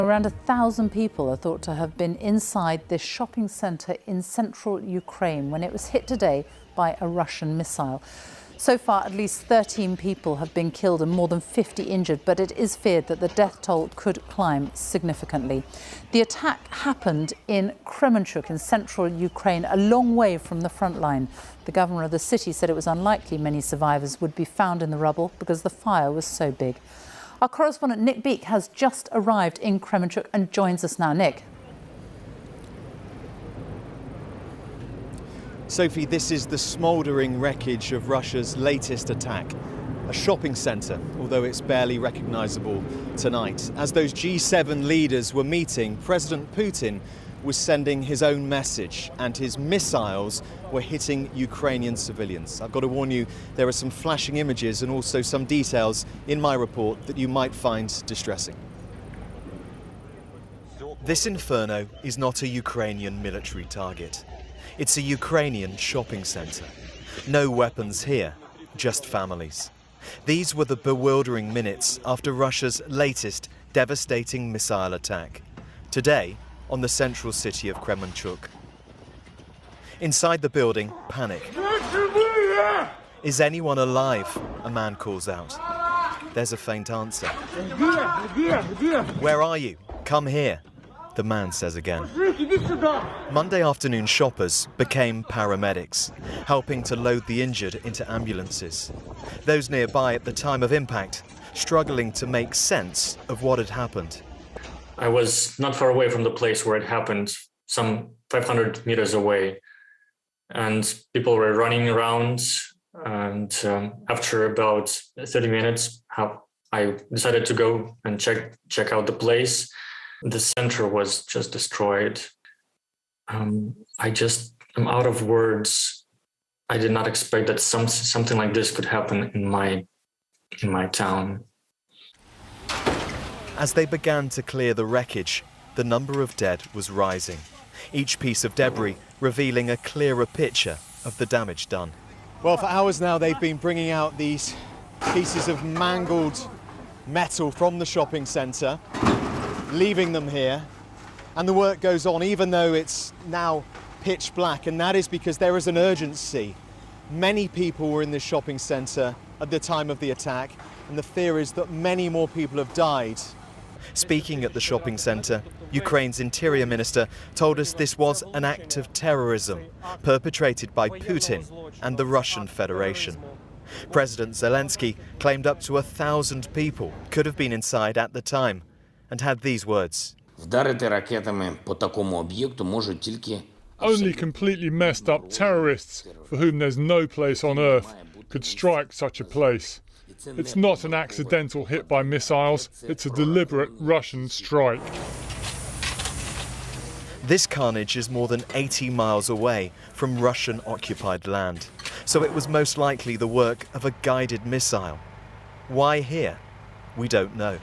Around 1,000 people are thought to have been inside this shopping centre in central Ukraine when it was hit today by a Russian missile. So far, at least 13 people have been killed and more than 50 injured, but it is feared that the death toll could climb significantly. The attack happened in Kremenchuk in central Ukraine, a long way from the front line. The governor of the city said it was unlikely many survivors would be found in the rubble because the fire was so big. Our correspondent Nick Beake has just arrived in Kremenchuk and joins us now. Nick. Sophie, this is the smouldering wreckage of Russia's latest attack. A shopping centre, although it's barely recognisable tonight. As those G7 leaders were meeting, President Putin was sending his own message and his missiles were hitting Ukrainian civilians. I've got to warn you, there are some flashing images and also some details in my report that you might find distressing. This inferno is not a Ukrainian military target. It's a Ukrainian shopping centre. No weapons here, just families. These were the bewildering minutes after Russia's latest devastating missile attack. Today, on the central city of Kremenchuk. Inside the building, panic. Is anyone alive? A man calls out. There's a faint answer. Where are you? Come here, the man says again. Monday afternoon shoppers became paramedics, helping to load the injured into ambulances. Those nearby at the time of impact, struggling to make sense of what had happened. I was not far away from the place where it happened, some 500 meters away, and people were running around. And after about 30 minutes, I decided to go and check out the place. The center was just destroyed. I'm out of words. I did not expect that something like this could happen in my town. As they began to clear the wreckage, the number of dead was rising, each piece of debris revealing a clearer picture of the damage done. Well, for hours now, they've been bringing out these pieces of mangled metal from the shopping centre, leaving them here. And the work goes on, even though it's now pitch black, and that is because there is an urgency. Many people were in this shopping centre at the time of the attack, and the fear is that many more people have died. Speaking at the shopping centre, Ukraine's Interior Minister told us this was an act of terrorism perpetrated by Putin and the Russian Federation. President Zelensky claimed up to 1,000 people could have been inside at the time and had these words. Only completely messed up terrorists for whom there's no place on earth could strike such a place. It's not an accidental hit by missiles, it's a deliberate Russian strike. This carnage is more than 80 miles away from Russian-occupied land, so it was most likely the work of a guided missile. Why here? We don't know.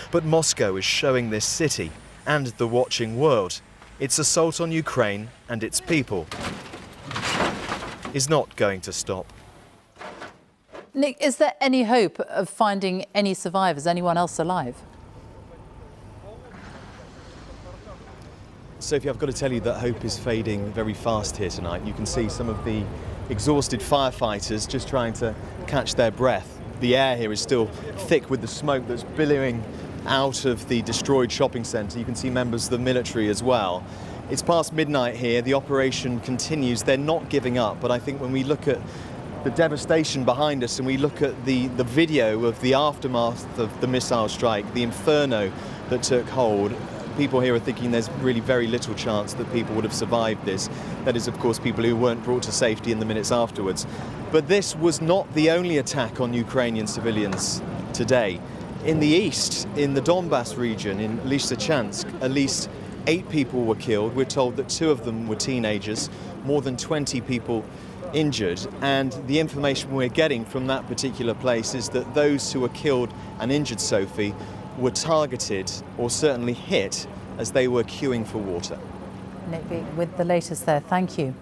But Moscow is showing this city and the watching world its assault on Ukraine and its people is not going to stop. Nick, is there any hope of finding any survivors, anyone else alive? Sophie, I've got to tell you that hope is fading very fast here tonight. You can see some of the exhausted firefighters just trying to catch their breath. The air here is still thick with the smoke that's billowing out of the destroyed shopping centre. You can see members of the military as well. It's past midnight here. The operation continues. They're not giving up, but I think when we look at the devastation behind us and we look at the video of the aftermath of the missile strike, the inferno that took hold, people here are thinking there's really very little chance that people would have survived this. That is, of course, people who weren't brought to safety in the minutes afterwards. But this was not the only attack on Ukrainian civilians today. In the east, in the Donbass region, in Lysychansk, at least 8 people were killed. We're told that 2 of them were teenagers, more than 20 people injured, and the information we're getting from that particular place is that those who were killed and injured, Sophie, were targeted or certainly hit as they were queuing for water. Nick Beake with the latest there. Thank you.